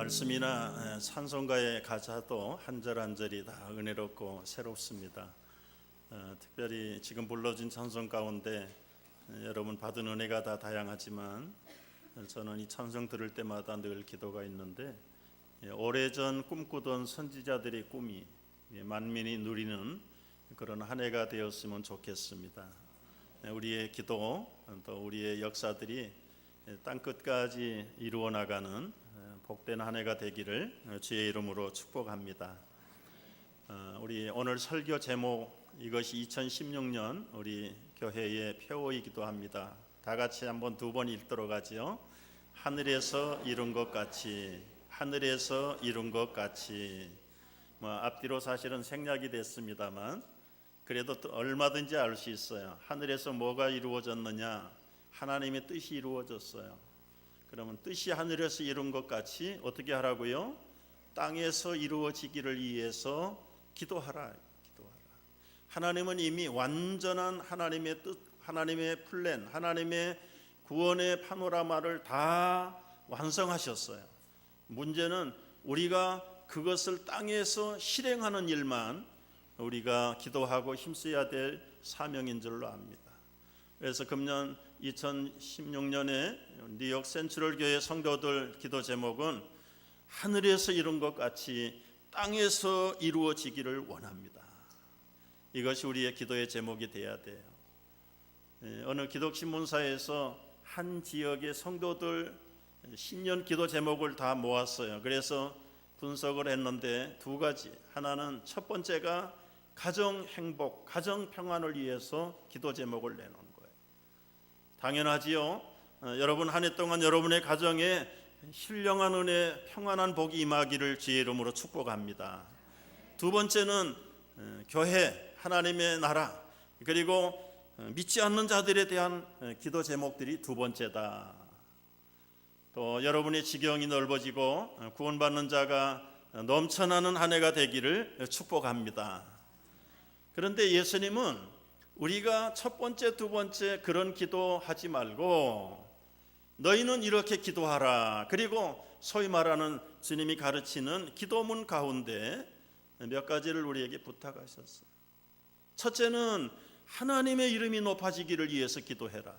말씀이나 찬송가의 가사도 한 절 한 절이 다 은혜롭고 새롭습니다. 특별히 지금 불러진 찬송 가운데 여러분 받은 은혜가 다 다양하지만 저는 이 찬송 들을 때마다 늘 기도가 있는데, 오래전 꿈꾸던 선지자들의 꿈이 만민이 누리는 그런 한 해가 되었으면 좋겠습니다. 우리의 기도 또 우리의 역사들이 땅끝까지 이루어 나가는 복된 한 해가 되기를 주의 이름으로 축복합니다. 우리 오늘 설교 제목, 이것이 2016년 우리 교회의 표어이기도 합니다. 다 같이 한번 두 번 읽도록 하지요. 하늘에서 이룬 것 같이, 하늘에서 이룬 것 같이. 앞뒤로 사실은 생략이 됐습니다만 그래도 또 얼마든지 알 수 있어요. 하늘에서 뭐가 이루어졌느냐? 하나님의 뜻이 이루어졌어요. 그러면 뜻이 하늘에서 이룬 것 같이 어떻게 하라고요? 땅에서 이루어지기를 위해서 기도하라. 하나님은 이미 완전한 하나님의 뜻, 하나님의 플랜, 하나님의 구원의 파노라마를 다 완성하셨어요. 문제는 우리가 그것을 땅에서 실행하는 일만 우리가 기도하고 힘써야 될 사명인 줄로 압니다. 그래서 금년 2016년에 뉴욕 센트럴 교회 성도들 기도 제목은 하늘에서 이룬 것 같이 땅에서 이루어지기를 원합니다. 이것이 우리의 기도의 제목이 돼야 돼요. 어느 기독신문사에서 한 지역의 성도들 신년 기도 제목을 다 모았어요. 그래서 분석을 했는데 두 가지. 하나는 첫 번째가 가정 행복, 가정 평안을 위해서 기도 제목을 내놓은 거예요. 당연하지요. 여러분 한 해 동안 여러분의 가정에 신령한 은혜, 평안한 복이 임하기를 주의 이름으로 축복합니다. 두 번째는 교회, 하나님의 나라, 그리고 믿지 않는 자들에 대한 기도 제목들이 두 번째다. 또 여러분의 지경이 넓어지고 구원받는 자가 넘쳐나는 한 해가 되기를 축복합니다. 그런데 예수님은 우리가 첫 번째, 두 번째 그런 기도하지 말고 너희는 이렇게 기도하라. 그리고 소위 말하는 주님이 가르치는 기도문 가운데 몇 가지를 우리에게 부탁하셨어요. 첫째는 하나님의 이름이 높아지기를 위해서 기도해라.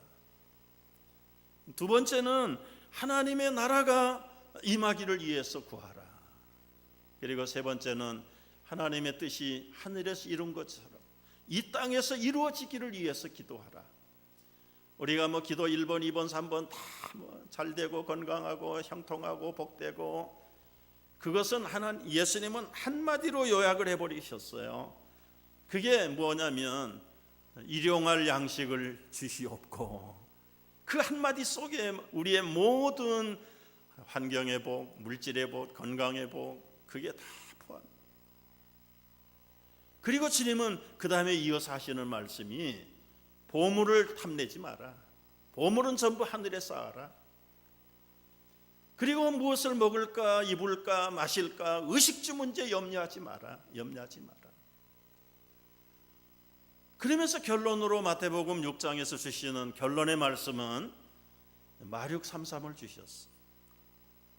두 번째는 하나님의 나라가 임하기를 위해서 구하라. 그리고 세 번째는 하나님의 뜻이 하늘에서 이룬 것처럼 이 땅에서 이루어지기를 위해서 기도하라. 우리가 기도 1번, 2번, 3번 다 잘 되고 건강하고 형통하고 복되고, 그것은 예수님은 한마디로 요약을 해버리셨어요. 그게 뭐냐면 일용할 양식을 주시옵고, 그 한마디 속에 우리의 모든 환경의 복, 물질의 복, 건강의 복, 그게 다 포함. 그리고 주님은 그 다음에 이어서 하시는 말씀이 보물을 탐내지 마라. 보물은 전부 하늘에 쌓아라. 그리고 무엇을 먹을까, 입을까, 마실까, 의식주 문제 염려하지 마라. 그러면서 결론으로 마태복음 6장에서 주시는 결론의 말씀은 마륙 3:3을 주셨어.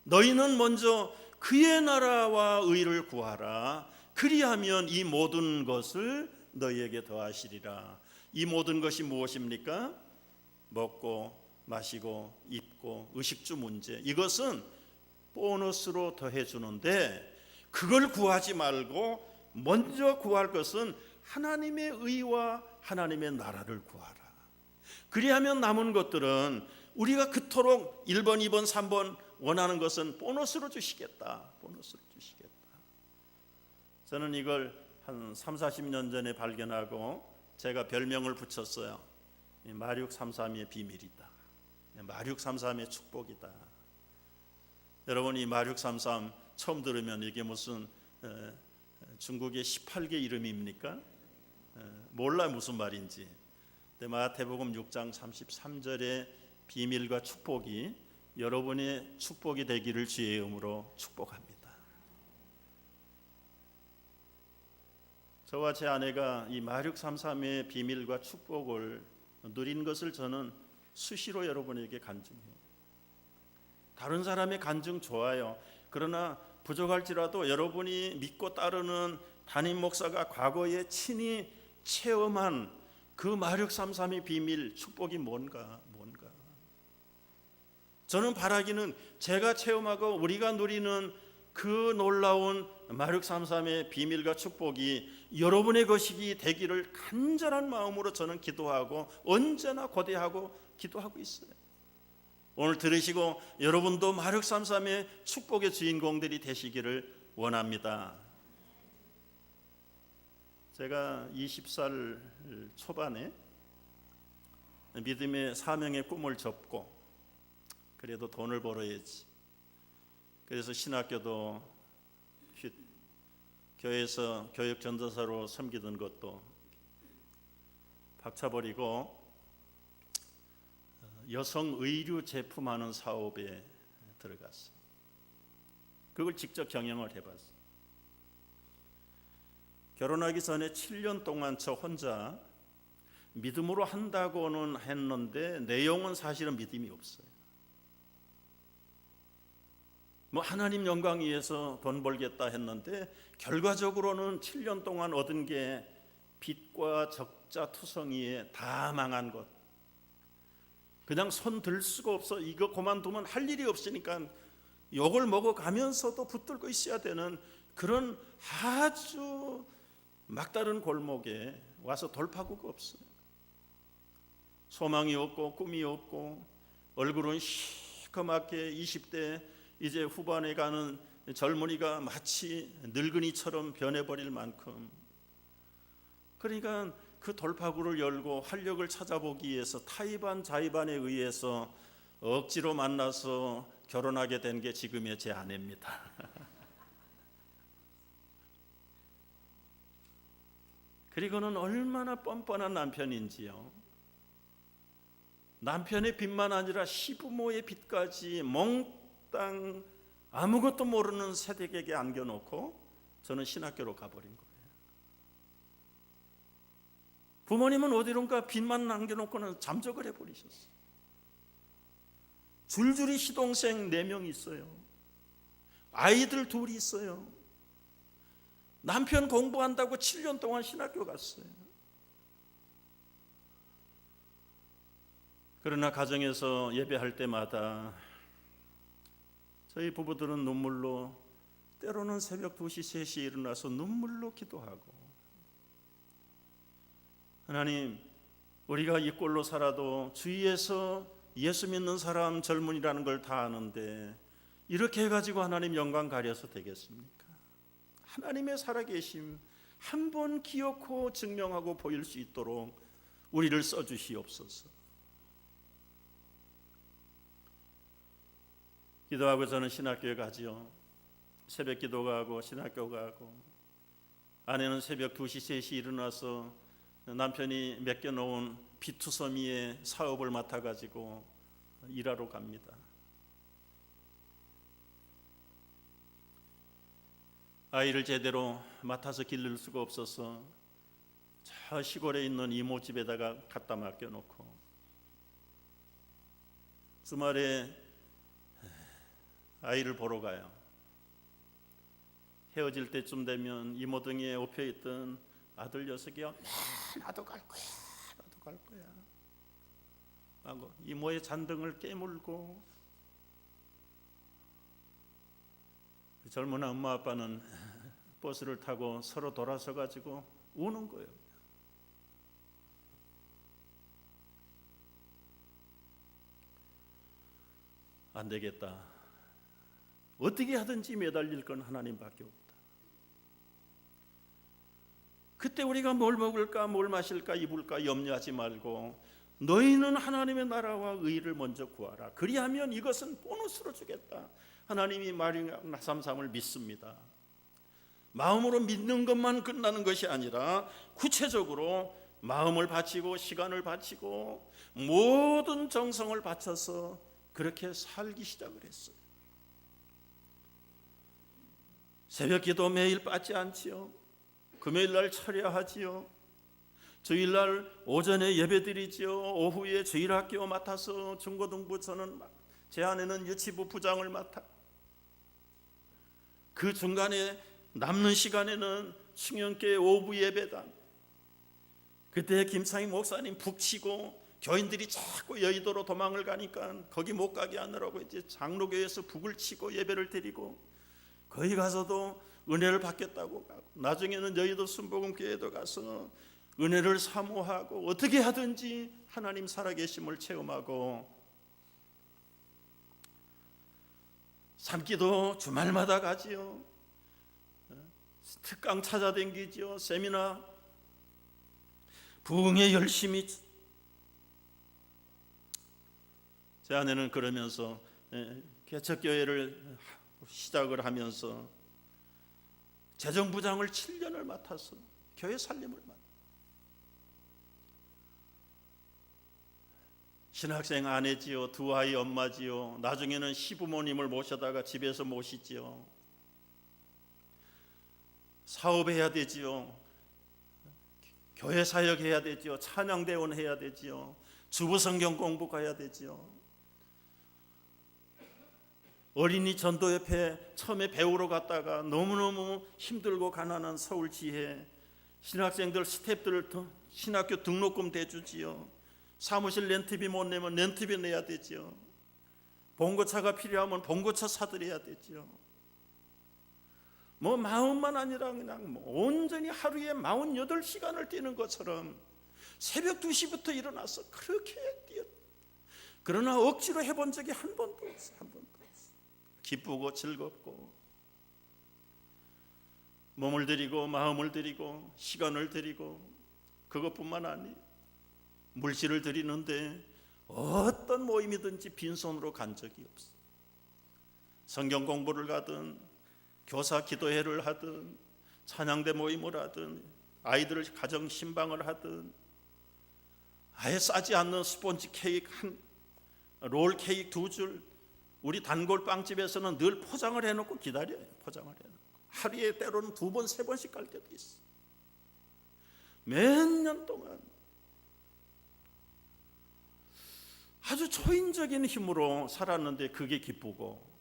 너희는 먼저 그의 나라와 의를 구하라. 그리하면 이 모든 것을 너희에게 더하시리라. 이 모든 것이 무엇입니까? 먹고 마시고 입고 의식주 문제, 이것은 보너스로 더해주는데 그걸 구하지 말고 먼저 구할 것은 하나님의 의와 하나님의 나라를 구하라. 그리하면 남은 것들은 우리가 그토록 1번, 2번, 3번 원하는 것은 보너스로 주시겠다. 저는 이걸 한 3, 40년 전에 발견하고 제가 별명을 붙였어요. 마륙 3:3의 비밀이다. 마륙 3:3의 축복이다. 여러분, 이 마륙 3:3 처음 들으면 이게 무슨 중국의 18개 이름입니까? 몰라 무슨 말인지. 근데 마태복음 6장 33절의 비밀과 축복이 여러분의 축복이 되기를 주의 이름으로 축복합니다. 저와 제 아내가 이 마륙 3:3의 비밀과 축복을 누린 것을 저는 수시로 여러분에게 간증해요. 다른 사람의 간증 좋아요. 그러나 부족할지라도 여러분이 믿고 따르는 담임 목사가 과거에 친히 체험한 그 마력 33의 비밀, 축복이 뭔가. 저는 바라기는 제가 체험하고 우리가 누리는 그 놀라운 마력 33의 비밀과 축복이 여러분의 것이 되기를 간절한 마음으로 저는 기도하고 언제나 고대하고 기도하고 있어요. 오늘 들으시고 여러분도 마력 33의 축복의 주인공들이 되시기를 원합니다. 제가 20살 초반에 믿음의 사명의 꿈을 접고 그래도 돈을 벌어야지. 그래서 신학교도 교회에서 교육 전도사로 섬기던 것도 박차버리고 여성 의류 제품하는 사업에 들어갔어요. 그걸 직접 경영을 해봤어요. 결혼하기 전에 7년 동안 저 혼자 믿음으로 한다고는 했는데 내용은 사실은 믿음이 없어요. 하나님 영광 위해서 돈 벌겠다 했는데 결과적으로는 7년 동안 얻은 게 빚과 적자 투성이에 다 망한 것. 그냥 손 들 수가 없어. 이거 그만두면 할 일이 없으니까 욕을 먹어가면서도 붙들고 있어야 되는 그런 아주 막다른 골목에 와서 돌파구가 없어요. 소망이 없고 꿈이 없고 얼굴은 시커멓게 20대 이제 후반에 가는 젊은이가 마치 늙은이처럼 변해버릴 만큼, 그러니까 그 돌파구를 열고 활력을 찾아보기 위해서 타이반 자이반에 의해서 억지로 만나서 결혼하게 된 게 지금의 제 아내입니다. 그리고는 얼마나 뻔뻔한 남편인지요. 남편의 빚만 아니라 시부모의 빚까지 몽땅 아무것도 모르는 세대에게 안겨놓고 저는 신학교로 가버린 거예요. 부모님은 어디론가 빚만 남겨놓고는 잠적을 해버리셨어요. 줄줄이 시동생 4명 있어요. 아이들 2 있어요. 남편 공부한다고 7년 동안 신학교 갔어요. 그러나 가정에서 예배할 때마다 저희 부부들은 눈물로, 때로는 새벽 2시, 3시에 일어나서 눈물로 기도하고, 하나님, 우리가 이 꼴로 살아도 주위에서 예수 믿는 사람 젊은이라는 걸 다 아는데 이렇게 해가지고 하나님 영광 가려서 되겠습니까? 하나님의 살아계심 한번 기억하고 증명하고 보일 수 있도록 우리를 써주시옵소서. 기도하고 저는 신학교에 가지요. 새벽 기도 가고 신학교 가고, 아내는 새벽 2시, 3시 일어나서 남편이 맡겨놓은 비투서미의 사업을 맡아가지고 일하러 갑니다. 아이를 제대로 맡아서 기를 수가 없어서 저 시골에 있는 이모 집에다가 갖다 맡겨놓고 주말에 아이를 보러 가요. 헤어질 때쯤 되면 이모 등에 업혀있던 아들 녀석이요, 나도 갈 거야, 나도 갈 거야 하고 이모의 잔등을 깨물고, 그 젊은 엄마 아빠는 버스를 타고 서로 돌아서 가지고 우는 거예요. 안 되겠다. 어떻게 하든지 매달릴 건 하나님밖에 없다. 그때 우리가 뭘 먹을까, 뭘 마실까, 입을까 염려하지 말고 너희는 하나님의 나라와 의를 먼저 구하라. 그리하면 이것은 보너스로 주겠다. 하나님이 마력 33을 믿습니다. 마음으로 믿는 것만 끝나는 것이 아니라 구체적으로 마음을 바치고 시간을 바치고 모든 정성을 바쳐서 그렇게 살기 시작을 했어요. 새벽 기도 매일 빠지 않지요. 금요일날 철야하지요. 주일날 오전에 예배드리지요. 오후에 주일학교 맡아서 중고등부, 저는 제 아내는 유치부 부장을 맡아 그 중간에 남는 시간에는 충영교회 오부 예배당, 그때 김상희 목사님 북치고 교인들이 자꾸 여의도로 도망을 가니까 거기 못 가게 하느라고 이제 장로교회에서 북을 치고 예배를 드리고, 거기 가서도 은혜를 받겠다고 가고, 나중에는 여의도 순복음교회도 가서 은혜를 사모하고 어떻게 하든지 하나님 살아계심을 체험하고, 산기도 주말마다 가지요. 특강 찾아다니지요. 세미나 부흥에 열심히. 제 아내는 그러면서 개척교회를 시작을 하면서 재정부장을 7년을 맡아서 교회 살림을 맡아. 신학생 아내지요. 두 아이 엄마지요. 나중에는 시부모님을 모셔다가 집에서 모시지요. 사업해야 되지요. 교회 사역해야 되지요. 찬양대원 해야 되지요. 주부성경 공부 가야 되지요. 어린이 전도협회 처음에 배우러 갔다가 너무너무 힘들고 가난한 서울지회 신학생들 스태프들 신학교 등록금 대주지요. 사무실 렌트비 못 내면 렌트비 내야 되지요. 봉고차가 필요하면 봉고차 사드려야 되지요. 뭐 마음만 아니라 그냥 온전히 하루에 48시간을 뛰는 것처럼 새벽 2시부터 일어나서 그렇게 뛰었다. 그러나 억지로 해본 적이 한 번도 없어. 한 번도 없어. 기쁘고 즐겁고 몸을 들이고 마음을 들이고 시간을 들이고, 그것뿐만 아니 물질을 드리는데 어떤 모임이든지 빈손으로 간 적이 없어. 성경 공부를 가든 교사 기도회를 하든 찬양대 모임을 하든 아이들 가정 신방을 하든, 아예 싸지 않는 스폰지 케이크 롤 케이크 2줄 우리 단골 빵집에서는 늘 포장을 해놓고 기다려요. 포장을 해놓고 하루에 때로는 2번 3번씩 갈 때도 있어. 몇 년 동안 아주 초인적인 힘으로 살았는데 그게 기쁘고,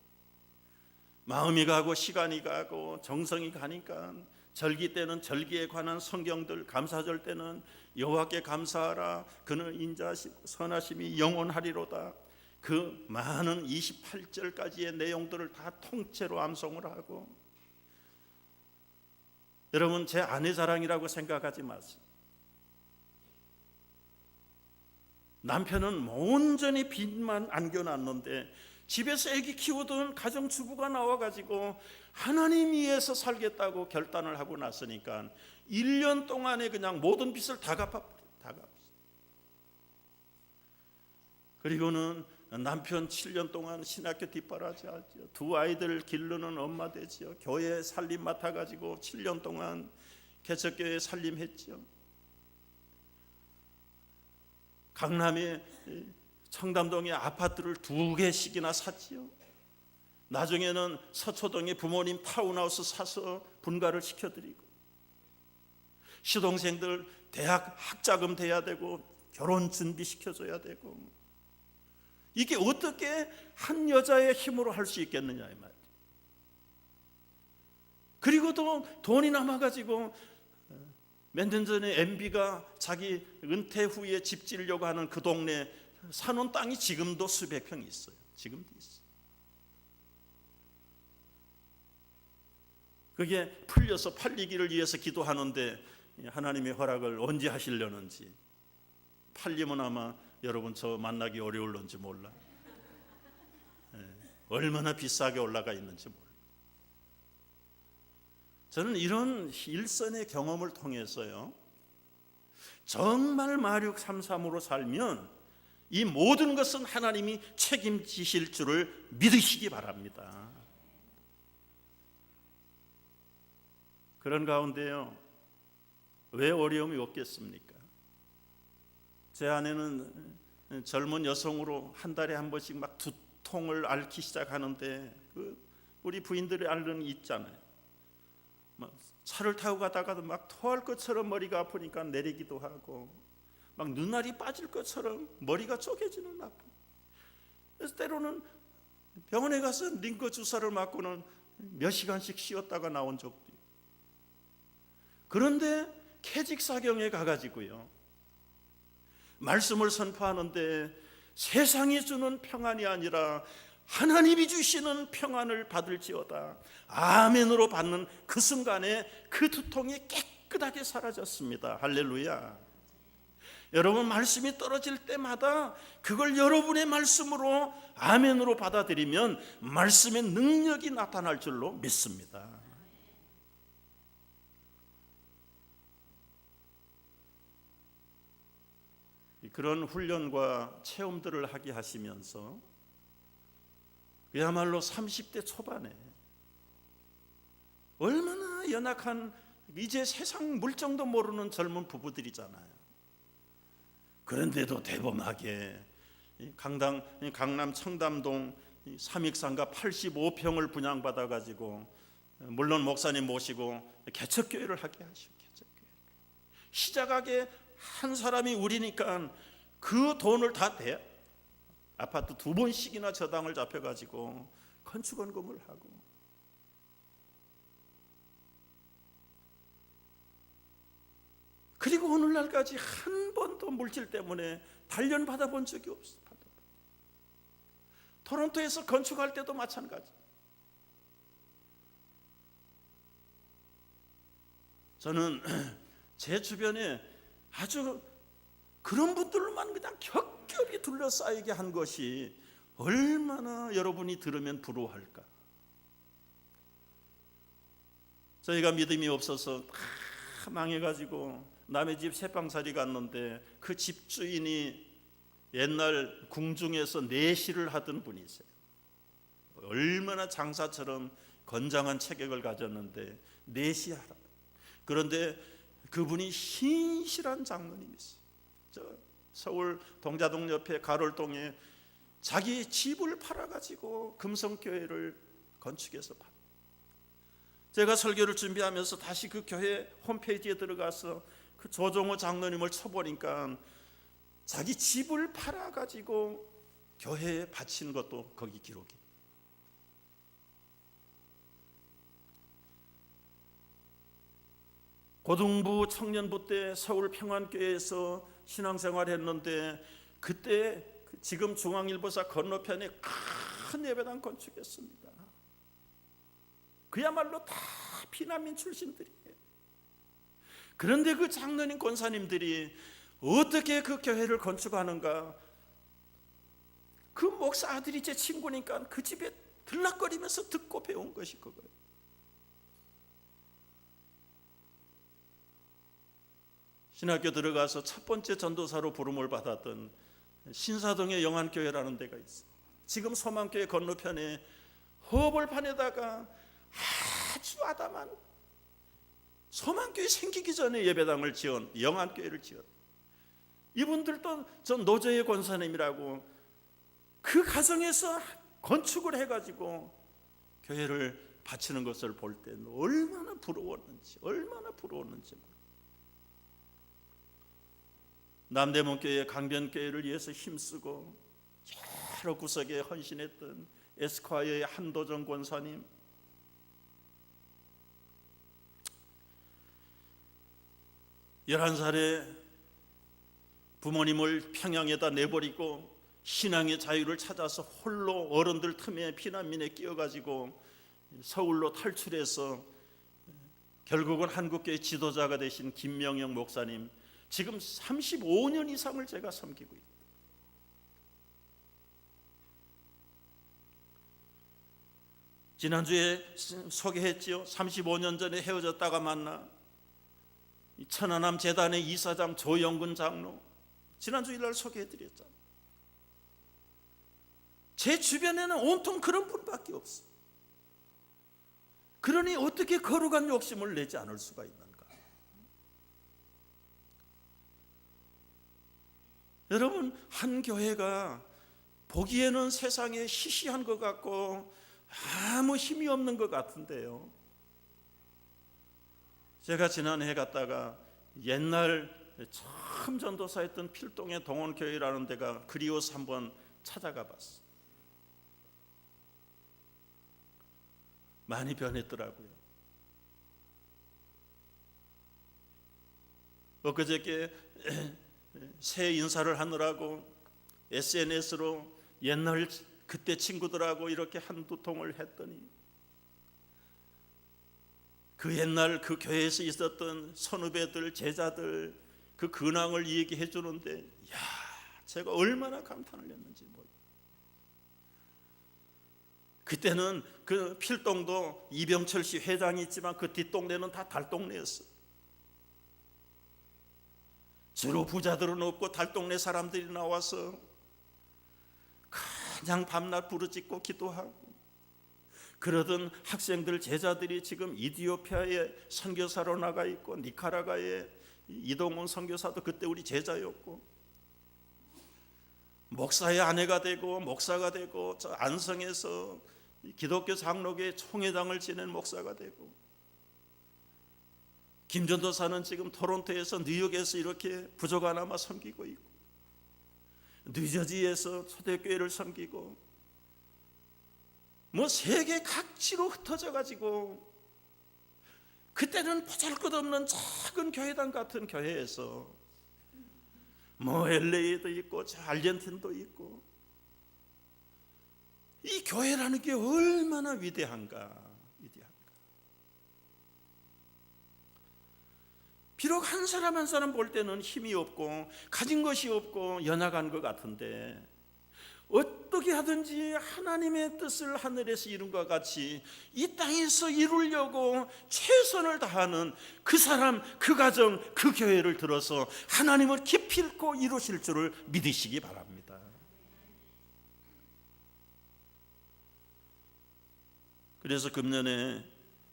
마음이 가고 시간이 가고 정성이 가니까 절기 때는 절기에 관한 성경들, 감사절 때는 여호와께 감사하라 그는 인자하시고 선하심이 영원하리로다, 그 많은 28절까지의 내용들을 다 통째로 암송을 하고. 여러분, 제 아내 자랑이라고 생각하지 마세요. 남편은 온전히 빚만 안겨놨는데 집에서 애기 키우던 가정주부가 나와가지고 하나님 위해서 살겠다고 결단을 하고 났으니까 1년 동안에 그냥 모든 빚을 다 갚아버려요. 다 갚았어요. 그리고는 남편 7년 동안 신학교 뒷바라지 하죠. 2 아이들 기르는 엄마 되지요. 교회 살림 맡아가지고 7년 동안 개척교회 살림했죠. 강남에 청담동에 아파트를 2개씩이나 샀지요. 나중에는 서초동에 부모님 타운하우스 사서 분가를 시켜드리고, 시동생들 대학 학자금 돼야 되고 결혼 준비시켜줘야 되고, 이게 어떻게 한 여자의 힘으로 할 수 있겠느냐 이 말이에요. 그리고도 돈이 남아가지고 몇 년 전에 MB가 자기 은퇴 후에 집 지으려고 하는 그 동네 사놓은 땅이 지금도 수백 평이 있어요. 지금도 있어요. 그게 풀려서 팔리기를 위해서 기도하는데 하나님의 허락을 언제 하시려는지, 팔리면 아마 여러분 저 만나기 어려울런지 몰라. 얼마나 비싸게 올라가 있는지 몰라. 저는 이런 일선의 경험을 통해서요, 정말 마륙 3.3으로 살면 이 모든 것은 하나님이 책임지실 줄을 믿으시기 바랍니다. 그런 가운데요, 왜 어려움이 없겠습니까? 제 아내는 젊은 여성으로 한 달에 한 번씩 막 두통을 앓기 시작하는데, 우리 부인들이 앓는 있잖아요. 차를 타고 가다가도 막 토할 것처럼 머리가 아프니까 내리기도 하고, 막 눈알이 빠질 것처럼 머리가 쪼개지는 아픔. 그래서 때로는 병원에 가서 링거 주사를 맞고는 몇 시간씩 쉬었다가 나온 적도 있고. 그런데 캐직사경에 가가지고요, 말씀을 선포하는데 세상이 주는 평안이 아니라 하나님이 주시는 평안을 받을지어다, 아멘으로 받는 그 순간에 그 두통이 깨끗하게 사라졌습니다. 할렐루야. 여러분, 말씀이 떨어질 때마다 그걸 여러분의 말씀으로 아멘으로 받아들이면 말씀의 능력이 나타날 줄로 믿습니다. 그런 훈련과 체험들을 하게 하시면서 그야말로 30대 초반에 얼마나 연약한, 이제 세상 물정도 모르는 젊은 부부들이잖아요. 그런데도 대범하게 강남 청담동 삼익산가 85평을 분양받아 가지고, 물론 목사님 모시고 개척교회를 하게 하시고, 개척교회 시작하게 한 사람이 우리니까 그 돈을 다 아파트 2번씩이나 저당을 잡혀가지고 건축원금을 하고, 그리고 오늘날까지 한 번도 물질 때문에 단련 받아본 적이 없어요. 토론토에서 건축할 때도 마찬가지. 저는 제 주변에 아주 그런 분들로만 그냥 겹겹이 둘러싸이게 한 것이 얼마나 여러분이 들으면 부러워할까. 저희가 믿음이 없어서 다 망해가지고 남의 집 새방살이 갔는데, 그 집주인이 옛날 궁중에서 내시를 하던 분이세요. 얼마나 장사처럼 건장한 체격을 가졌는데 내시하라. 그런데 그분이 신실한 장로님이세요. 저 서울 동자동 옆에 가롤동에 자기 집을 팔아가지고 금성교회를 건축해서 팔아. 제가 설교를 준비하면서 다시 그 교회 홈페이지에 들어가서 그 조정호 장로님을 쳐보니까 자기 집을 팔아가지고 교회에 바친 것도 거기 기록이. 고등부 청년부 때 서울 평안교회에서 신앙생활했는데, 그때 지금 중앙일보사 건너편에 큰 예배당 건축했습니다. 그야말로 다 피난민 출신들이에요. 그런데 그 장로님 권사님들이 어떻게 그 교회를 건축하는가, 그 목사 아들이 제 친구니까 그 집에 들락거리면서 듣고 배운 것이 그거예요. 신학교 들어가서 첫 번째 전도사로 부름을 받았던 신사동의 영안교회라는 데가 있어요. 지금 소망교회 건너편에 허벌판에다가 아주 아담한, 소망교회 생기기 전에 예배당을 지은 영안교회를 지은, 이분들도 전 노조의 권사님이라고 그 가정에서 건축을 해가지고 교회를 바치는 것을 볼 때 얼마나 부러웠는지 몰라요. 남대문교회 강변교회를 위해서 힘쓰고 여러 구석에 헌신했던 에스콰이어의 한도정 권사님, 11살에 부모님을 평양에다 내버리고 신앙의 자유를 찾아서 홀로 어른들 틈에 피난민에 끼어가지고 서울로 탈출해서 결국은 한국교회 지도자가 되신 김명영 목사님, 지금 35년 이상을 제가 섬기고 있다. 지난주에 소개했지요. 35년 전에 헤어졌다가 만나 천안함 재단의 이사장 조영근 장로, 지난주 일날 소개해드렸잖아요. 제 주변에는 온통 그런 분밖에 없어. 그러니 어떻게 거룩한 욕심을 내지 않을 수가 있는가? 여러분, 한 교회가 보기에는 세상에 시시한 것 같고 아무 힘이 없는 것 같은데요, 제가 지난해 갔다가 옛날 처음 전도사했던 필동의 동원교회라는 데가 그리워서 한번 찾아가 봤어요. 많이 변했더라고요. 엊그저께 새 인사를 하느라고 SNS로 옛날 그때 친구들하고 이렇게 한두 통을 했더니 그 옛날 그 교회에서 있었던 선후배들, 제자들 그 근황을 얘기해 주는데, 야, 제가 얼마나 감탄을 했는지 몰라요. 그때는 그 필동도 이병철 씨 회장이 있지만 그 뒷동네는 다 달동네였어요. 주로 부자들은 없고 달동네 사람들이 나와서 그냥 밤낮 부르짖고 기도하고 그러던 학생들, 제자들이 지금 이디오피아에 선교사로 나가 있고 니카라과에 이동훈 선교사도 그때 우리 제자였고 목사의 아내가 되고 목사가 되고 저 안성에서 기독교 장로교회 총회장을 지낸 목사가 되고 김전도사는 지금 토론토에서 뉴욕에서 이렇게 부족하나마 섬기고 있고 뉴저지에서 초대교회를 섬기고 뭐 세계 각지로 흩어져 가지고 그때는 보잘것없는 작은 교회당 같은 교회에서 뭐 LA도 있고 저 아르헨틴도 있고 이 교회라는 게 얼마나 위대한가. 비록 한 사람 한 사람 볼 때는 힘이 없고 가진 것이 없고 연약한 것 같은데 어떻게 하든지 하나님의 뜻을 하늘에서 이룬 것 같이 이 땅에서 이루려고 최선을 다하는 그 사람, 그 가정, 그 교회를 들어서 하나님을 기필코 이루실 줄을 믿으시기 바랍니다. 그래서 금년에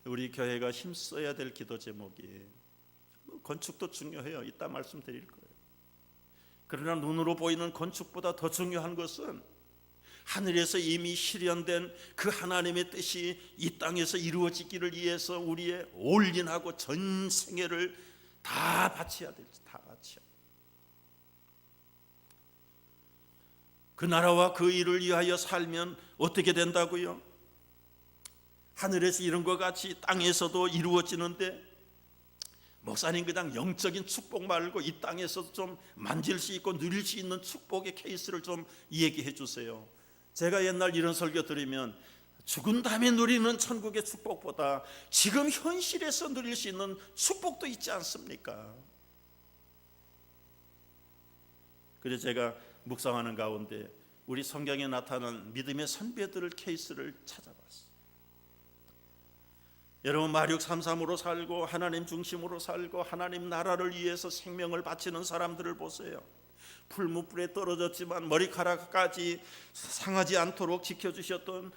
우리 교회가 힘써야 될 기도 제목이 건축도 중요해요. 이따 말씀드릴 거예요. 그러나 눈으로 보이는 건축보다 더 중요한 것은 하늘에서 이미 실현된 그 하나님의 뜻이 이 땅에서 이루어지기를 위해서 우리의 올인하고 전 생애를 다 바쳐야 될지 다 바쳐. 그 나라와 그 일을 위하여 살면 어떻게 된다고요? 하늘에서 이룬 것 같이 땅에서도 이루어지는데 목사님 그냥 영적인 축복 말고 이 땅에서 좀 만질 수 있고 누릴 수 있는 축복의 케이스를 좀 얘기해 주세요. 제가 옛날 이런 설교 드리면 죽은 다음에 누리는 천국의 축복보다 지금 현실에서 누릴 수 있는 축복도 있지 않습니까? 그래서 제가 묵상하는 가운데 우리 성경에 나타난 믿음의 선배들의 케이스를 찾아봤어요. 여러분 마륙 3.3으로 살고 하나님 중심으로 살고 하나님 나라를 위해서 생명을 바치는 사람들을 보세요. 풀무불에 떨어졌지만 머리카락까지 상하지 않도록 지켜주셨던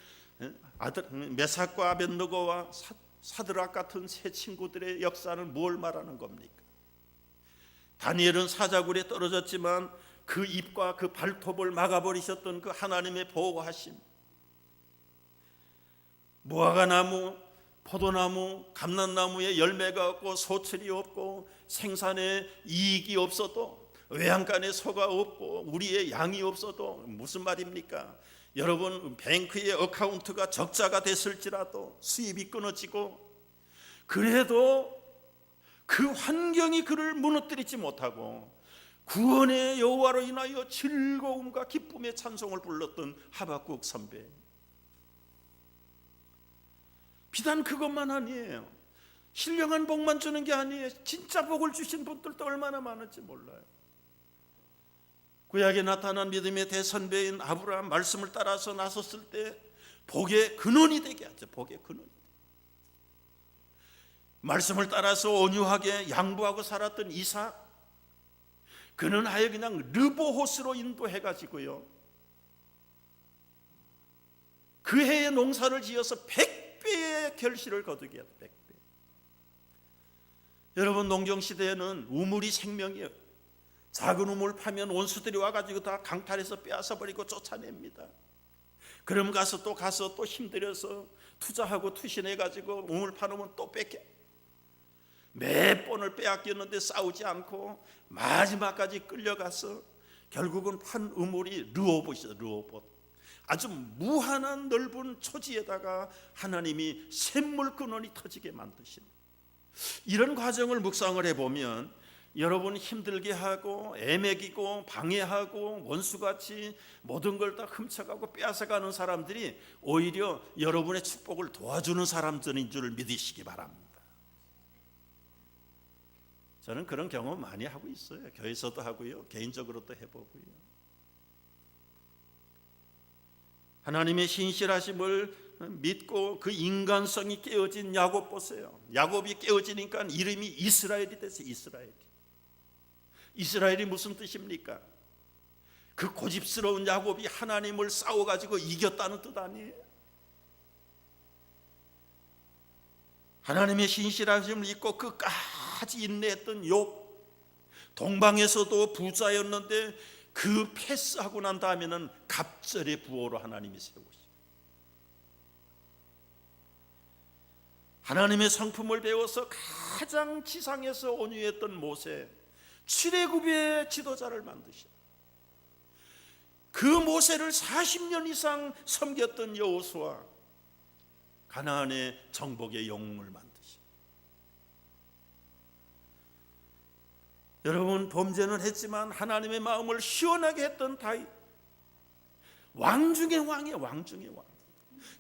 아들 메삭과 아벳느고와 사드락 같은 세 친구들의 역사는 뭘 말하는 겁니까? 다니엘은 사자굴에 떨어졌지만 그 입과 그 발톱을 막아버리셨던 그 하나님의 보호하심, 무화과나무, 포도나무, 감람나무에 열매가 없고 소출이 없고 생산에 이익이 없어도 외양간에 소가 없고 우리의 양이 없어도 무슨 말입니까? 여러분 뱅크의 어카운트가 적자가 됐을지라도 수입이 끊어지고 그래도 그 환경이 그를 무너뜨리지 못하고 구원의 여호와로 인하여 즐거움과 기쁨의 찬송을 불렀던 하박국 선배. 비단 그것만 아니에요. 신령한 복만 주는 게 아니에요. 진짜 복을 주신 분들도 얼마나 많은지 몰라요. 구약에 나타난 믿음의 대선배인 아브라함 말씀을 따라서 나섰을 때 복의 근원이 되게 하죠. 복의 근원. 말씀을 따라서 온유하게 양보하고 살았던 이삭, 그는 아예 그냥 르보호스로 인도해가지고요 그 해에 농사를 지어서 100배의 결실을 거두게 해요. 100배. 여러분 농경시대에는 우물이 생명이에요. 작은 우물 파면 원수들이 와가지고 다 강탈해서 빼앗아 버리고 쫓아냅니다. 그럼 가서 또 힘들여서 투자하고 투신해가지고 우물 파놓으면 또 뺏겨. 몇 번을 빼앗겼는데 싸우지 않고 마지막까지 끌려가서 결국은 판 우물이 르호봇이죠. 르호봇. 아주 무한한 넓은 초지에다가 하나님이 샘물 근원이 터지게 만드신, 이런 과정을 묵상을 해보면 여러분 힘들게 하고 애매기고 방해하고 원수같이 모든 걸 다 훔쳐가고 빼앗아가는 사람들이 오히려 여러분의 축복을 도와주는 사람들인 줄 믿으시기 바랍니다. 저는 그런 경험 많이 하고 있어요. 교회에서도 하고요, 개인적으로도 해보고요. 하나님의 신실하심을 믿고 그 인간성이 깨어진 야곱 보세요. 야곱이 깨어지니까 이름이 이스라엘이 됐어요. 이스라엘이 무슨 뜻입니까? 그 고집스러운 야곱이 하나님을 싸워가지고 이겼다는 뜻 아니에요? 하나님의 신실하심을 잊고 끝까지 인내했던 욥, 동방에서도 부자였는데 그 패스하고 난 다음에는 갑절의 부호로 하나님이 세우시고, 하나님의 성품을 배워서 가장 지상에서 온유했던 모세, 출애굽의 지도자를 만드신, 그 모세를 40년 이상 섬겼던 여호수아, 가나안의 정복의 영웅을 만드신, 여러분 범죄는 했지만 하나님의 마음을 시원하게 했던 다윗, 왕 중의 왕이에요. 왕 중의 왕.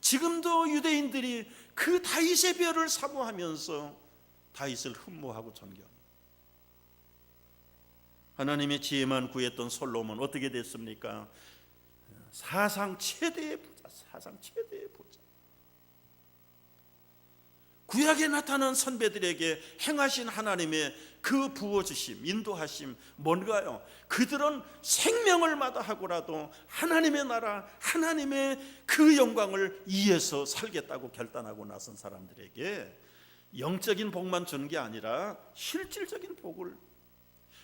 지금도 유대인들이 그 다윗의 별을 사모하면서 다윗을 흠모하고 존경합니다. 하나님의 지혜만 구했던 솔로몬 어떻게 됐습니까? 사상 최대의 부자, 사상 최대의 부자. 구약에 나타난 선배들에게 행하신 하나님의 그 부어주심, 인도하심 뭔가요? 그들은 생명을 마다하고라도 하나님의 나라, 하나님의 그 영광을 위해서 살겠다고 결단하고 나선 사람들에게 영적인 복만 주는 게 아니라 실질적인 복을,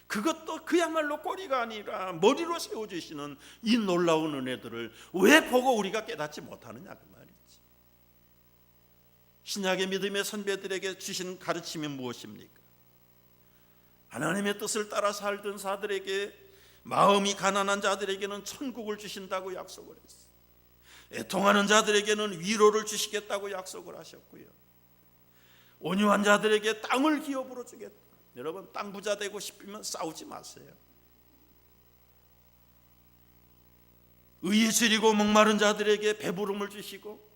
그것도 그야말로 꼬리가 아니라 머리로 세워주시는 이 놀라운 은혜들을 왜 보고 우리가 깨닫지 못하느냐 그 말이지. 신약의 믿음의 선배들에게 주신 가르침이 무엇입니까? 하나님의 뜻을 따라 살던 자들에게, 마음이 가난한 자들에게는 천국을 주신다고 약속을 했어요. 애통하는 자들에게는 위로를 주시겠다고 약속을 하셨고요, 온유한 자들에게 땅을 기업으로 주겠다. 여러분 땅 부자 되고 싶으면 싸우지 마세요. 의에 지리고 목마른 자들에게 배부름을 주시고,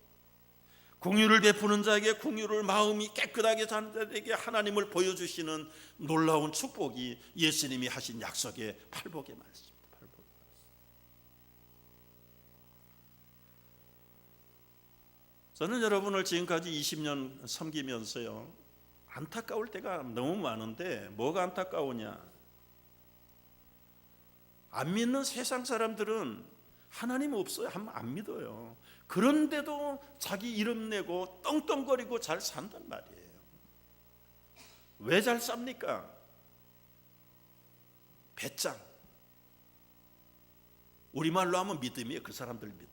공유를 베푸는 자에게 공유를, 마음이 깨끗하게 사는 자들에게 하나님을 보여주시는 놀라운 축복이 예수님이 하신 약속의 팔복의 말씀입니다. 팔복의 말씀. 저는 여러분을 지금까지 20년 섬기면서요, 안타까울 때가 너무 많은데 뭐가 안타까우냐? 안 믿는 세상 사람들은 하나님 없어요 하면 안 믿어요. 그런데도 자기 이름 내고 떵떵거리고 잘 산단 말이에요. 왜 잘 삽니까? 배짱. 우리말로 하면 믿음이에요. 그 사람들 믿음.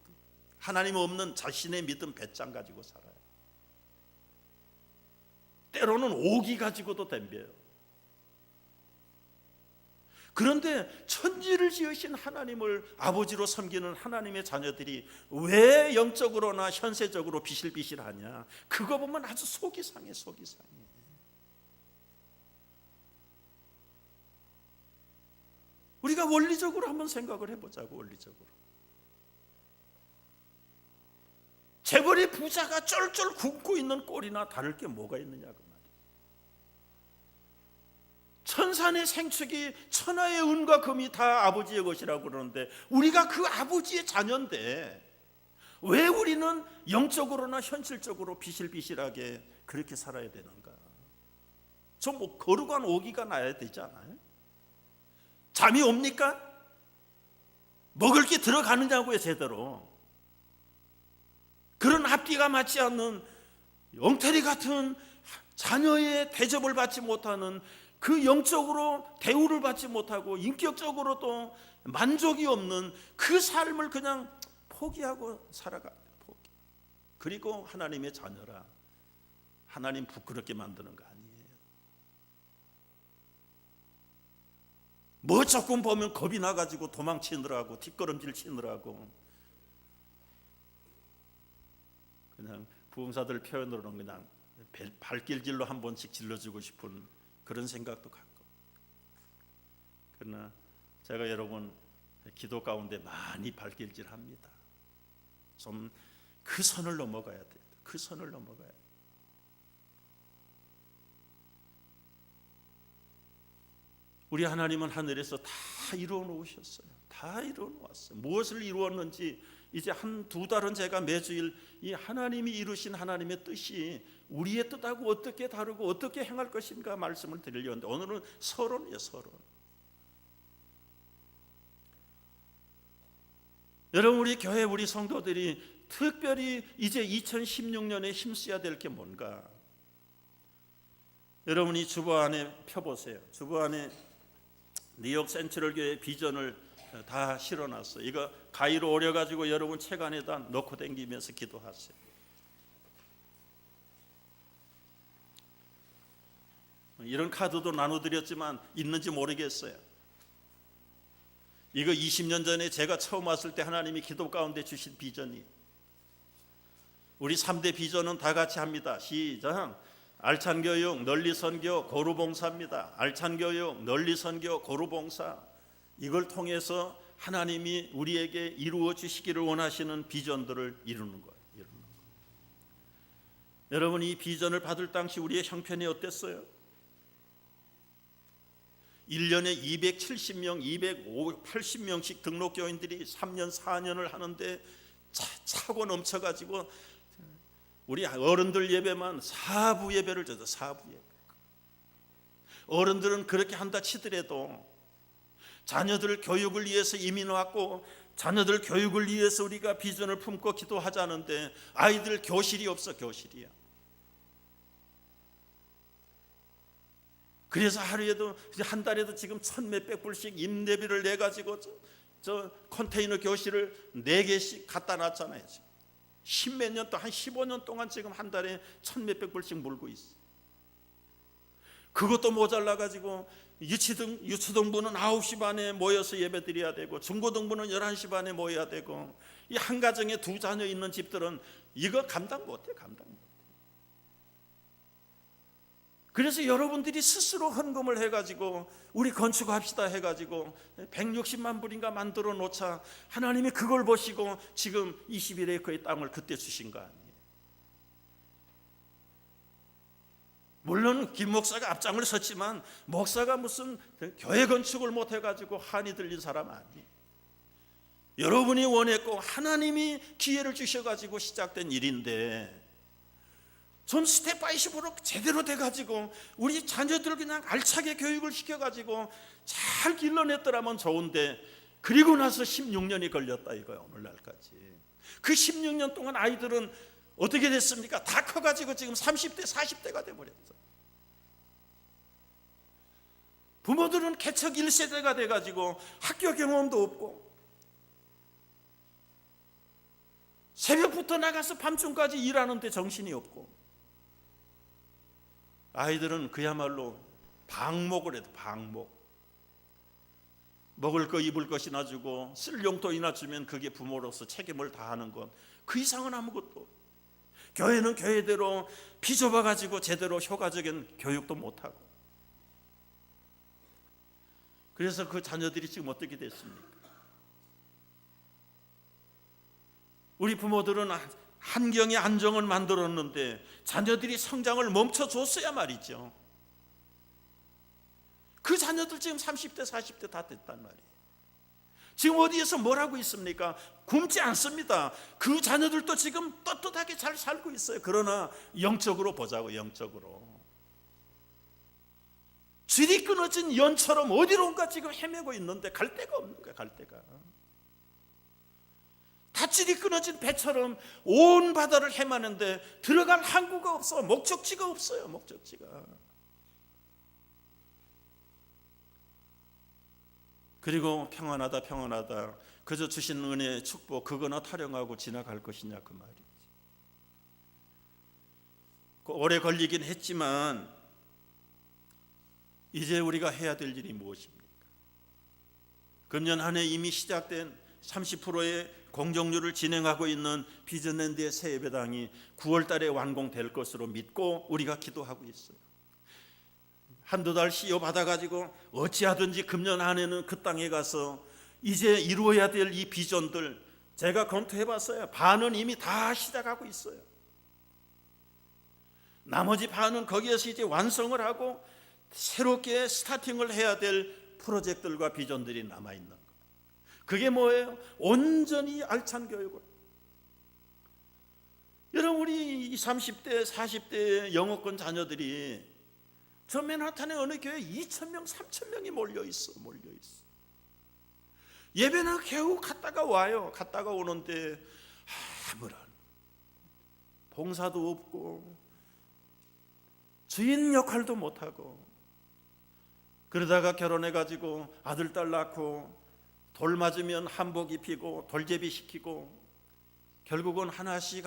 하나님 없는 자신의 믿음 배짱 가지고 살아요. 때로는 오기 가지고도 덤벼요. 그런데 천지를 지으신 하나님을 아버지로 섬기는 하나님의 자녀들이 왜 영적으로나 현세적으로 비실비실하냐? 그거 보면 아주 속이 상해, 속이 상해. 우리가 원리적으로 한번 생각을 해보자고. 원리적으로 재벌의 부자가 쫄쫄 굶고 있는 꼴이나 다를 게 뭐가 있느냐 그 말이에요. 천산의 생축이 천하의 은과 금이 다 아버지의 것이라고 그러는데 우리가 그 아버지의 자녀인데 왜 우리는 영적으로나 현실적으로 비실비실하게 그렇게 살아야 되는가? 좀 뭐 거룩한 오기가 나야 되지 않아요? 잠이 옵니까? 먹을 게 들어가느냐고요 제대로. 그런 앞뒤가 맞지 않는 엉터리 같은 자녀의 대접을 받지 못하는, 그 영적으로 대우를 받지 못하고 인격적으로도 만족이 없는 그 삶을 그냥 포기하고 살아갑니다. 포기. 그리고 하나님의 자녀라 하나님 부끄럽게 만드는 거 아니에요. 뭐 조금 보면 겁이 나가지고 도망치느라고 뒷걸음질 치느라고 부흥사들 표현으로는 그냥 발길질로 한 번씩 질러주고 싶은 그런 생각도 갖고, 그러나 제가 여러분 기도 가운데 많이 발길질합니다. 좀 그 선을 넘어가야 돼요. 그 선을 넘어가야 돼요. 우리 하나님은 하늘에서 다 이루어 놓으셨어요. 다 이루어 놓았어요. 무엇을 이루었는지 이제 한두 달은 제가 매주일 이 하나님이 이루신 하나님의 뜻이 우리의 뜻하고 어떻게 다르고 어떻게 행할 것인가 말씀을 드리려는데, 오늘은 서론이에요. 서론. 여러분, 우리 교회 우리 성도들이 특별히 이제 2016년에 힘써야 될 게 뭔가? 여러분이 주보 안에 펴보세요. 주보 안에 뉴욕 센트럴 교회 비전을 다 실어놨어요. 이거 가위로 오려가지고 여러분 책 안에다 넣고 다니면서 기도하세요. 이런 카드도 나눠드렸지만 있는지 모르겠어요. 이거 20년 전에 제가 처음 왔을 때 하나님이 기도 가운데 주신 비전이, 우리 3대 비전은 다 같이 합니다. 시작. 알찬 교육, 널리 선교, 고루 봉사입니다. 알찬 교육, 널리 선교, 고루 봉사. 이걸 통해서 하나님이 우리에게 이루어 주시기를 원하시는 비전들을 이루는 거예요. 여러분, 이 비전을 받을 당시 우리의 형편이 어땠어요? 1년에 270명, 280명씩 등록교인들이 3년, 4년을 하는데 차고 넘쳐가지고 우리 어른들 예배만 4부 예배를 줬어요. 4부 예배. 어른들은 그렇게 한다 치더라도 자녀들 교육을 위해서 이민 왔고, 자녀들 교육을 위해서 우리가 비전을 품고 기도하자는데 아이들 교실이 없어. 교실이야. 그래서 하루에도, 한 달에도 지금 1,몇백 불씩 임대비를 내가지고 저 컨테이너 교실을 4개씩 갖다 놨잖아요. 지금 10몇 년 동안, 한 15년 동안 지금 한 달에 1,몇백 불씩 물고 있어. 그것도 모자라가지고 유초등부는 9시 반에 모여서 예배 드려야 되고, 중고등부는 11시 반에 모여야 되고, 이 한 가정에 2 자녀 있는 집들은 이거 감당 못해. 그래서 여러분들이 스스로 헌금을 해가지고 우리 건축합시다 해가지고 160만 불인가 만들어 놓자. 하나님이 그걸 보시고 지금 21에이커의 땅을 그때 주신 거 아니에요. 물론 김 목사가 앞장을 섰지만 목사가 무슨 교회 건축을 못 해가지고 한이 들린 사람 아니에요. 여러분이 원했고 하나님이 기회를 주셔가지고 시작된 일인데, 전 스텝 바이 스텝으로 제대로 돼가지고 우리 자녀들 그냥 알차게 교육을 시켜가지고 잘 길러냈더라면 좋은데, 그리고 나서 16년이 걸렸다 이거예요. 오늘날까지. 그 16년 동안 아이들은 어떻게 됐습니까? 다 커가지고 지금 30대 40대가 돼버렸어. 부모들은 개척 1세대가 돼가지고 학교 경험도 없고, 새벽부터 나가서 밤중까지 일하는데 정신이 없고, 아이들은 그야말로 방목을 해도 방목. 먹을 거 입을 것이나 주고 쓸 용돈이나 주면 그게 부모로서 책임을 다하는 것, 그 이상은 아무것도. 교회는 교회대로 비좁아가지고 제대로 효과적인 교육도 못하고. 그래서 그 자녀들이 지금 어떻게 됐습니까? 우리 부모들은 환경의 안정을 만들었는데 자녀들이 성장을 멈춰줬어야 말이죠. 그 자녀들 지금 30대 40대 다 됐단 말이에요. 지금 어디에서 뭘 하고 있습니까? 굶지 않습니다. 그 자녀들도 지금 떳떳하게 잘 살고 있어요. 그러나 영적으로 보자고, 영적으로. 줄이 끊어진 연처럼 어디론가 지금 헤매고 있는데 갈 데가 없는 거야. 갈 데가. 닷줄이 끊어진 배처럼 온 바다를 헤매는데 들어갈 항구가 없어. 목적지가 없어요. 목적지가. 그리고 평안하다 평안하다, 그저 주신 은혜의 축복 그거나 타령하고 지나갈 것이냐 그 말이지. 오래 걸리긴 했지만 이제 우리가 해야 될 일이 무엇입니까? 금년 한 해 이미 시작된 30%의 공정률을 진행하고 있는 비전랜드의 새 예배당이 9월 달에 완공될 것으로 믿고 우리가 기도하고 있어요. 한두 달 시효 받아가지고 어찌하든지 금년 안에는 그 땅에 가서 이제 이루어야 될 이 비전들 제가 검토해봤어요. 반은 이미 다 시작하고 있어요. 나머지 반은 거기에서 이제 완성을 하고 새롭게 스타팅을 해야 될 프로젝트들과 비전들이 남아있는 거예요. 그게 뭐예요? 온전히 알찬 교육을. 여러분, 우리 30대 40대 영어권 자녀들이 저 맨하탄의 어느 교회에 2,000명 3,000명이 몰려있어. 예배는 겨우 갔다가 와요. 갔다가 오는데 아무런 봉사도 없고 주인 역할도 못하고, 그러다가 결혼해가지고 아들 딸 낳고 돌 맞으면 한복 입히고 돌제비 시키고 결국은 하나씩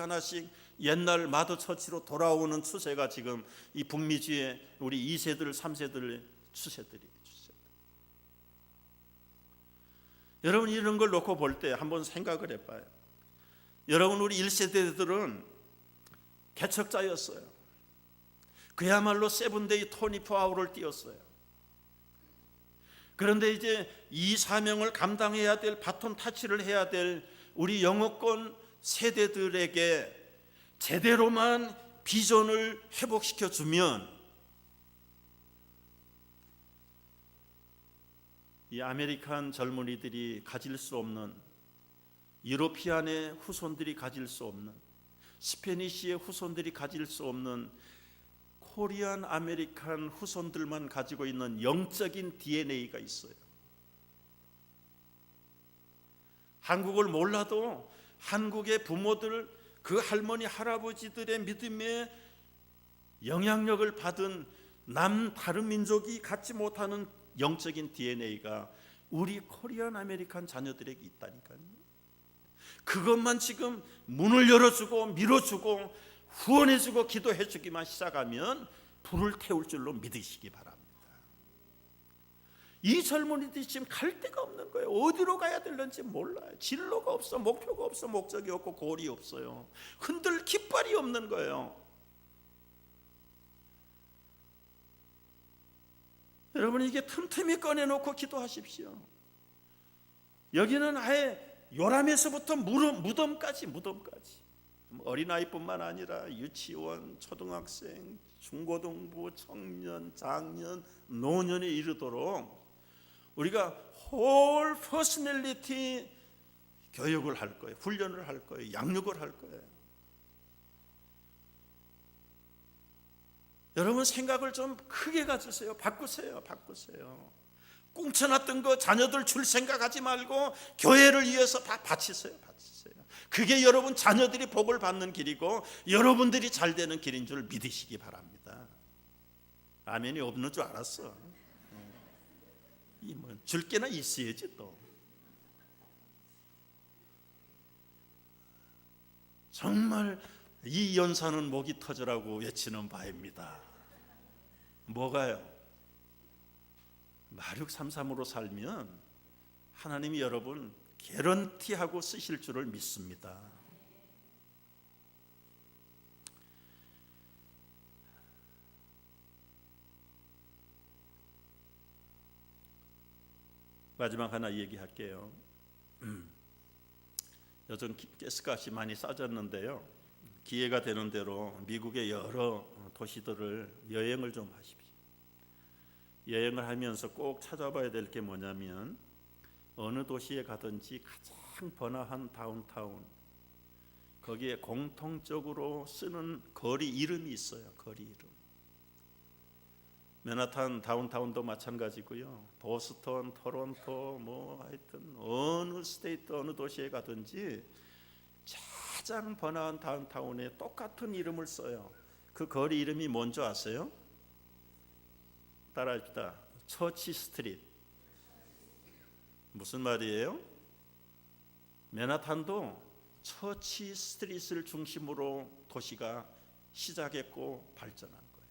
옛날 마더 처치로 돌아오는 추세가 지금 이 북미주의 우리 2세들 3세들의 추세들이에요. 여러분, 이런 걸 놓고 볼 때 한번 생각을 해봐요. 여러분, 우리 1세대들은 개척자였어요. 그야말로 세븐데이 24아워를 띄웠어요. 그런데 이제 이 사명을 감당해야 될, 바톤 타치를 해야 될 우리 영어권 세대들에게 제대로만 비전을 회복시켜 주면 이 아메리칸 젊은이들이 가질 수 없는, 유로피안의 후손들이 가질 수 없는, 스페니쉬의 후손들이 가질 수 없는 코리안 아메리칸 후손들만 가지고 있는 영적인 DNA가 있어요. 한국을 몰라도 한국의 부모들, 그 할머니 할아버지들의 믿음의 영향력을 받은 다른 민족이 갖지 못하는 영적인 DNA가 우리 코리안 아메리칸 자녀들에게 있다니까요. 그것만 지금 문을 열어주고 밀어주고 후원해주고 기도해주기만 시작하면 불을 태울 줄로 믿으시기 바랍니다. 이 젊은이들이 지금 갈 데가 없는 거예요. 어디로 가야 될는지 몰라요. 진로가 없어, 목표가 없어, 목적이 없고 골이 없어요. 흔들 깃발이 없는 거예요. 여러분, 이게 틈틈이 꺼내놓고 기도하십시오. 여기는 아예 요람에서부터 무덤까지 어린아이뿐만 아니라 유치원, 초등학생, 중고등부, 청년, 장년, 노년에 이르도록 우리가 홀 퍼스널리티 교육을 할 거예요. 훈련을 할 거예요. 양육을 할 거예요. 여러분, 생각을 좀 크게 가지세요. 바꾸세요. 꽁쳐놨던 거 자녀들 줄 생각하지 말고 교회를 위해서 다 바치세요. 그게 여러분 자녀들이 복을 받는 길이고 여러분들이 잘 되는 길인 줄 믿으시기 바랍니다. 아멘이 없는 줄 알았어. 뭐 줄 게나 있어야지 또. 정말 이 연사는 목이 터져라고 외치는 바입니다. 뭐가요? 마륙 33으로 살면 하나님이 여러분 개런티하고 쓰실 줄을 믿습니다. 마지막 하나 얘기할게요. 요즘 가스값이 많이 싸졌는데요. 기회가 되는 대로 미국의 여러 도시들을 여행을 좀 하십시오. 여행을 하면서 꼭 찾아봐야 될 게 뭐냐면 어느 도시에 가든지 가장 번화한 다운타운, 거기에 공통적으로 쓰는 거리 이름이 있어요. 거리 이름. 맨하탄 다운타운도 마찬가지고요. 보스턴, 토론토, 뭐 하여튼 어느 스테이트, 어느 도시에 가든지 가장 번화한 다운타운에 똑같은 이름을 써요. 그 거리 이름이 뭔지 아세요? 따라합시다. 처치 스트리트. 무슨 말이에요? 맨하탄도 처치 스트리트를 중심으로 도시가 시작했고 발전한 거예요.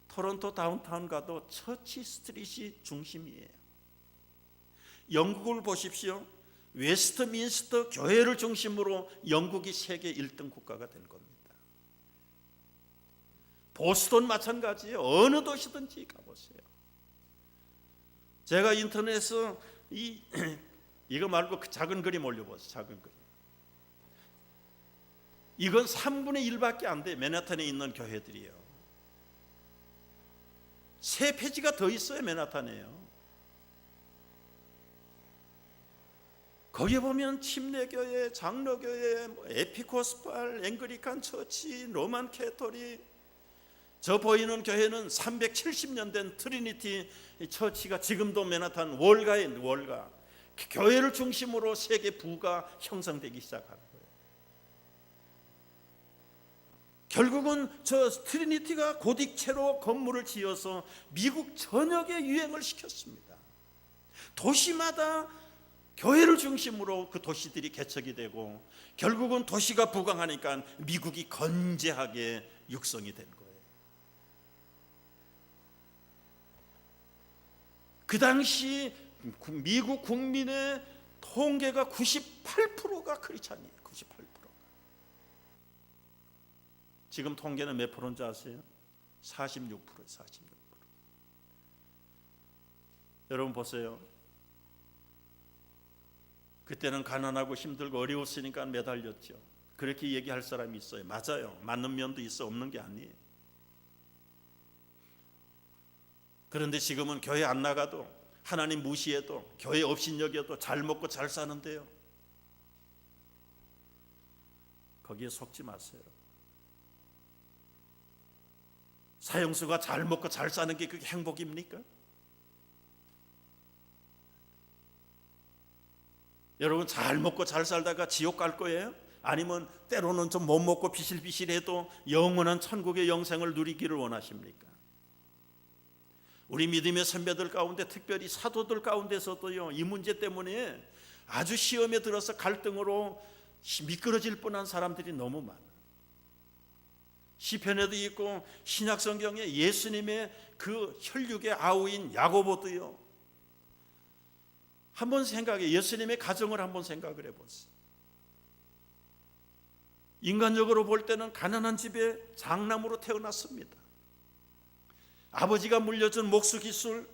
토론토 다운타운 가도 처치 스트리트이 중심이에요. 영국을 보십시오. 웨스트민스터 교회를 중심으로 영국이 세계 1등 국가가 될 겁니다. 보스턴 마찬가지예요. 어느 도시든지 가보세요. 제가 인터넷에서 이거 말고 그 작은 그림 올려보세요. 작은 그림. 이건 3분의 1밖에 안 돼. 맨하탄에 있는 교회들이에요. 3페이지가 더 있어요. 맨하탄에요. 거기 보면 침례교회, 장로교회, 에피코스팔, 앵글리칸 처치, 로만 캐토릭, 저 보이는 교회는 370년 된 트리니티 처치가 지금도 맨하탄 월가에 있는 월가. 교회를 중심으로 세계 부가 형성되기 시작하는 거예요. 결국은 저 트리니티가 고딕체로 건물을 지어서 미국 전역에 유행을 시켰습니다. 도시마다 교회를 중심으로 그 도시들이 개척이 되고 결국은 도시가 부강하니까 미국이 건재하게 육성이 된 거예요. 그 당시 미국 국민의 통계가 98%가 크리스찬이에요. 98%가. 지금 통계는 몇 프로인지 아세요? 46%예요. 46%. 여러분 보세요. 그때는 가난하고 힘들고 어려웠으니까 매달렸죠. 그렇게 얘기할 사람이 있어요. 맞아요. 맞는 면도 있어. 없는 게 아니에요. 그런데 지금은 교회 안 나가도 하나님 무시해도 교회 업신여겨도 잘 먹고 잘 사는데요. 거기에 속지 마세요. 사형수가 잘 먹고 잘 사는 게 그게 행복입니까? 여러분 잘 먹고 잘 살다가 지옥 갈 거예요? 아니면 때로는 좀 못 먹고 비실비실해도 영원한 천국의 영생을 누리기를 원하십니까? 우리 믿음의 선배들 가운데 특별히 사도들 가운데서도요, 이 문제 때문에 아주 시험에 들어서 갈등으로 미끄러질 뻔한 사람들이 너무 많아요. 시편에도 있고 신약 성경에 예수님의 그 혈육의 아우인 야고보도요. 한번 생각해, 예수님의 가정을 한번 생각을 해보세요. 인간적으로 볼 때는 가난한 집에 장남으로 태어났습니다. 아버지가 물려준 목수 기술,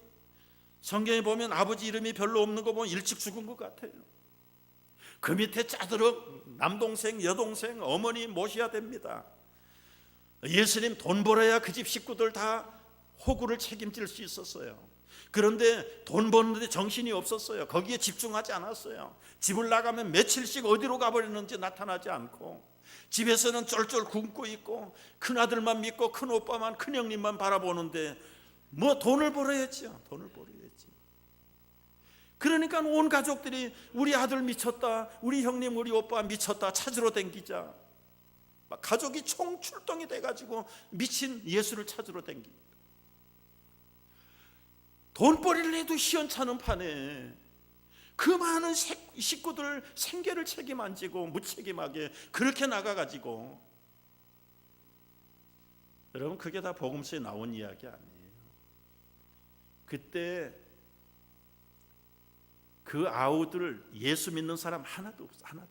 성경에 보면 아버지 이름이 별로 없는 거 보면 일찍 죽은 것 같아요. 그 밑에 짜드럭 남동생, 여동생, 어머니 모셔야 됩니다. 예수님 돈 벌어야 그 집 식구들 다 호구를 책임질 수 있었어요. 그런데 돈 버는데 정신이 없었어요. 거기에 집중하지 않았어요. 집을 나가면 며칠씩 어디로 가버렸는지 나타나지 않고 집에서는 쫄쫄 굶고 있고 큰아들만 믿고 큰오빠만 큰형님만 바라보는데 뭐 돈을 벌어야죠. 돈을 벌어야지. 그러니까 온 가족들이 우리 아들 미쳤다, 우리 형님 우리 오빠 미쳤다 찾으러 댕기자. 가족이 총출동이 돼가지고 미친 예수를 찾으러 댕깁니다. 돈벌이를 해도 시원찮은 판에 그 많은 식구들 생계를 책임 안 지고 무책임하게 그렇게 나가가지고, 여러분 그게 다 복음서에 나온 이야기 아니에요. 그때 그 아우들 예수 믿는 사람 하나도 없어요.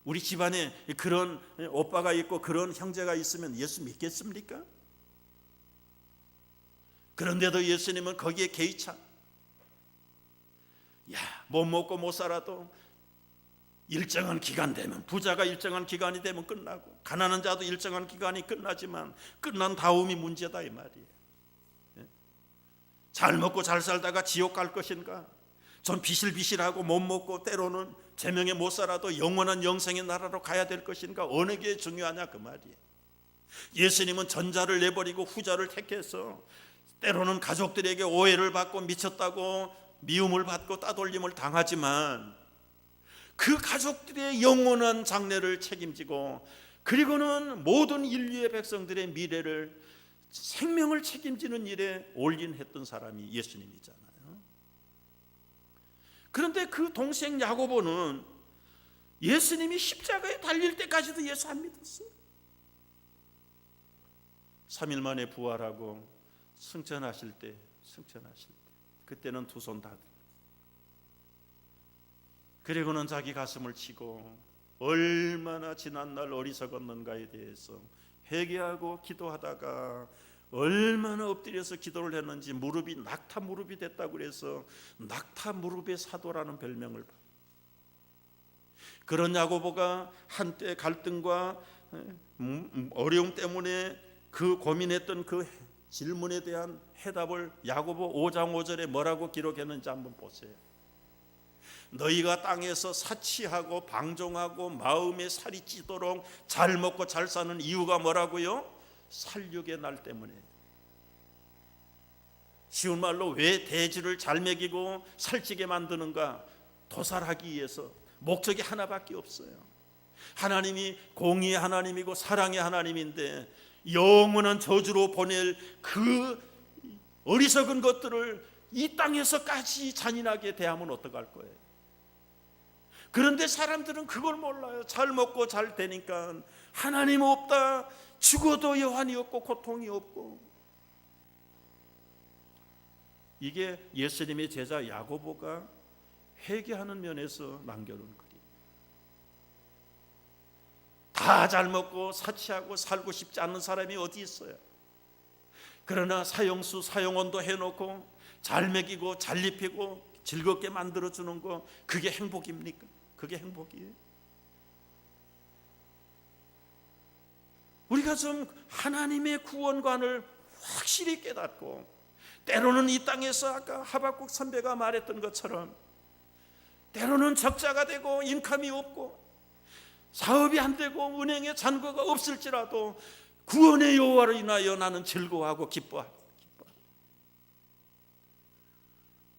우리 집안에 그런 오빠가 있고 그런 형제가 있으면 예수 믿겠습니까? 그런데도 예수님은 거기에 개의치 못 먹고 못 살아도 일정한 기간 되면, 부자가 일정한 기간이 되면 끝나고 가난한 자도 일정한 기간이 끝나지만 끝난 다음이 문제다 이 말이에요. 잘 먹고 잘 살다가 지옥 갈 것인가, 좀 비실비실하고 못 먹고 때로는 제명에 못 살아도 영원한 영생의 나라로 가야 될 것인가, 어느 게 중요하냐 그 말이에요. 예수님은 전자를 내버리고 후자를 택해서 때로는 가족들에게 오해를 받고 미쳤다고 미움을 받고 따돌림을 당하지만 그 가족들의 영원한 장래를 책임지고, 그리고는 모든 인류의 백성들의 미래를, 생명을 책임지는 일에 올인했던 사람이 예수님이잖아요. 그런데 그 동생 야고보는 예수님이 십자가에 달릴 때까지도 예수 안 믿었어요. 3일 만에 부활하고 승천하실 때 그때는 두 손 다 들고 그리고는 자기 가슴을 치고 얼마나 지난날 어리석었는가에 대해서 회개하고 기도하다가 얼마나 엎드려서 기도를 했는지 무릎이 낙타 무릎이 됐다고 그래서 낙타 무릎의 사도라는 별명을 받아요. 그런 야고보가 한때 갈등과 어려움 때문에 그 고민했던 그 질문에 대한 해답을 야고보 5장 5절에 뭐라고 기록했는지 한번 보세요. 너희가 땅에서 사치하고 방종하고 마음에 살이 찌도록 잘 먹고 잘 사는 이유가 뭐라고요? 살육의 날 때문에. 쉬운 말로 왜 돼지를 잘 먹이고 살찌게 만드는가? 도살하기 위해서. 목적이 하나밖에 없어요. 하나님이 공의의 하나님이고 사랑의 하나님인데 영원한 저주로 보낼 그 어리석은 것들을 이 땅에서까지 잔인하게 대하면 어떡할 거예요? 그런데 사람들은 그걸 몰라요. 잘 먹고 잘 되니까 하나님 없다, 죽어도 여한이 없고 고통이 없고. 이게 예수님의 제자 야고보가 회개하는 면에서 남겨놓은 글이에요. 다 잘 먹고 사치하고 살고 싶지 않는 사람이 어디 있어요? 그러나 사형수 사형원도 해놓고 잘 먹이고 잘 입히고 즐겁게 만들어주는 거, 그게 행복입니까? 그게 행복이에요? 우리가 좀 하나님의 구원관을 확실히 깨닫고, 때로는 이 땅에서 아까 하박국 선배가 말했던 것처럼 때로는 적자가 되고 인컴이 없고 사업이 안 되고 은행에 잔고가 없을지라도 구원의 여호와로 인하여 나는 즐거워하고 기뻐하고.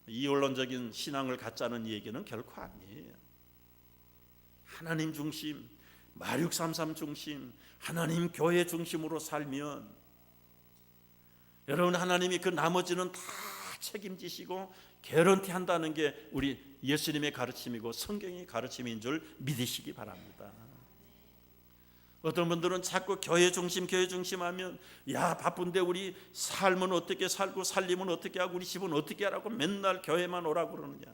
이원론적인 신앙을 갖자는 얘기는 결코 아니에요. 하나님 중심, 마륙33 중심, 하나님 교회 중심으로 살면 여러분, 하나님이 그 나머지는 다 책임지시고 개런티 한다는 게 우리 예수님의 가르침이고 성경의 가르침인 줄 믿으시기 바랍니다. 어떤 분들은 자꾸 교회 중심 하면, 야 바쁜데 우리 삶은 어떻게 살고 살림은 어떻게 하고 우리 집은 어떻게 하라고 맨날 교회만 오라고 그러느냐,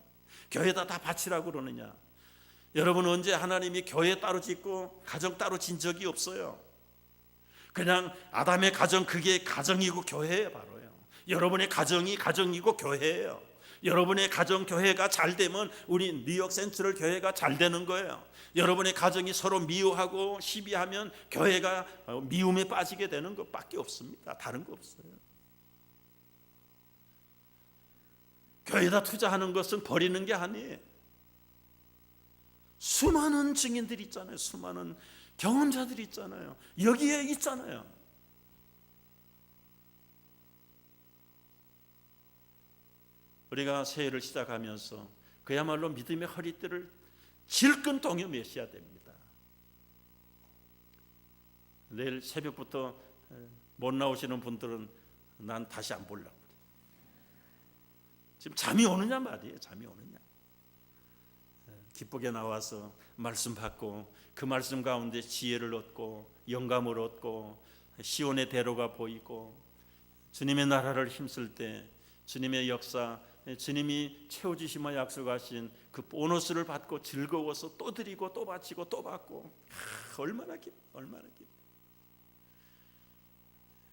교회에다 다 바치라고 그러느냐. 여러분, 언제 하나님이 교회 따로 짓고 가정 따로 진 적이 없어요. 그냥 아담의 가정, 그게 가정이고 교회예요. 바로요. 여러분의 가정이 가정이고 교회예요. 여러분의 가정 교회가 잘 되면 우리 뉴욕 센트럴 교회가 잘 되는 거예요. 여러분의 가정이 서로 미워하고 시비하면 교회가 미움에 빠지게 되는 것밖에 없습니다. 다른 거 없어요. 교회에다 투자하는 것은 버리는 게 아니에요. 수많은 증인들이 있잖아요. 수많은 경험자들이 있잖아요. 여기에 있잖아요. 우리가 새해를 시작하면서 그야말로 믿음의 허리띠를 질끈 동여 매셔야 됩니다. 내일 새벽부터 못 나오시는 분들은 난 다시 안 보려고. 지금 잠이 오느냐 말이에요. 잠이 오느냐. 기쁘게 나와서 말씀 받고 그 말씀 가운데 지혜를 얻고 영감을 얻고 시온의 대로가 보이고 주님의 나라를 힘쓸 때 주님의 역사, 주님이 채워주시며 약속하신 그 보너스를 받고 즐거워서 또 드리고 또 바치고 또 받고, 얼마나 기뻐, 얼마나 기뻐.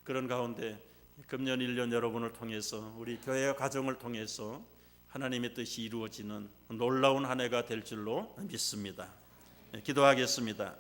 그런 가운데 금년 1년 여러분을 통해서 우리 교회와 가정을 통해서 하나님의 뜻이 이루어지는 놀라운 한 해가 될 줄로 믿습니다. 기도하겠습니다.